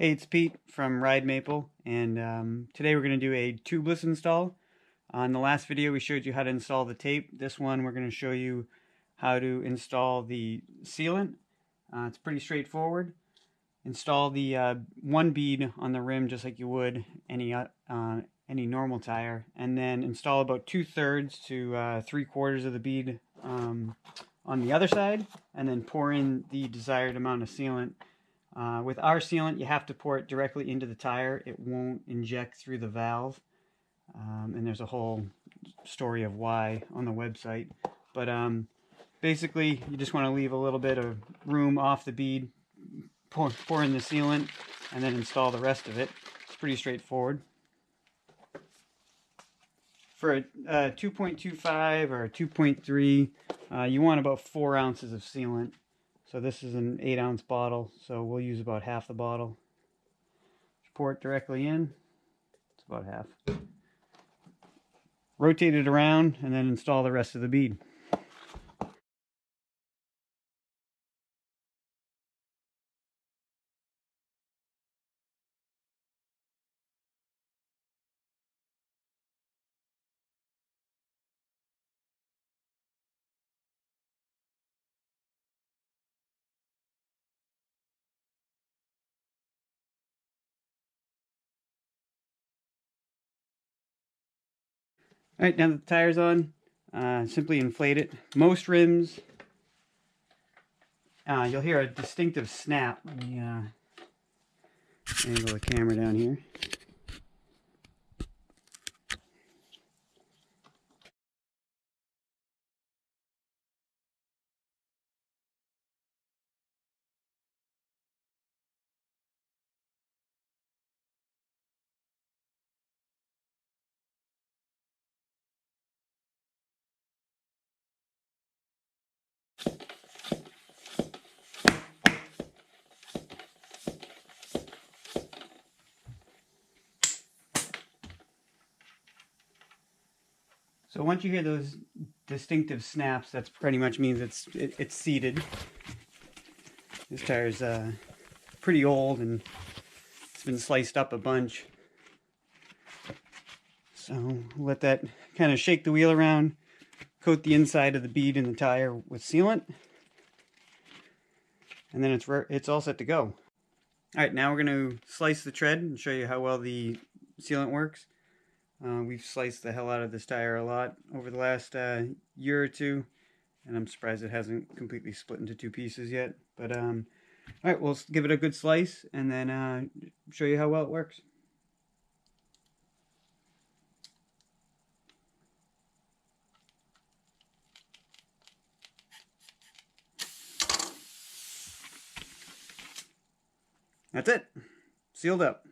Hey, it's Pete from Ride Maple, and today we're going to do a tubeless install. On the last video we showed you how to install the tape. This one we're going to show you how to install the sealant. It's pretty straightforward. Install the one bead on the rim just like you would any normal tire, and then install about 2/3 to 3/4 of the bead on the other side, and then pour in the desired amount of sealant. With our sealant, you have to pour it directly into the tire. It won't inject through the valve, and there's a whole story of why on the website. But basically, you just want to leave a little bit of room off the bead, pour in the sealant, and then install the rest of it. It's pretty straightforward. For a 2.25 or a 2.3, you want about 4 ounces of sealant. So this is an 8-ounce bottle, so we'll use about half the bottle. Pour it directly in. It's about half. Rotate it around and then install the rest of the bead. Alright, now that the tire's on, simply inflate it. Most rims, you'll hear a distinctive snap. Let me angle the camera down here. So once you hear those distinctive snaps, that pretty much means it's seated. This tire's pretty old and it's been sliced up a bunch. So let that kind of shake the wheel around, coat the inside of the bead in the tire with sealant, and then it's all set to go. Alright, now we're going to slice the tread and show you how well the sealant works. We've sliced the hell out of this tire a lot over the last year or two, and I'm surprised it hasn't completely split into 2 pieces yet. But alright, we'll give it a good slice and then show you how well it works. That's it. Sealed up.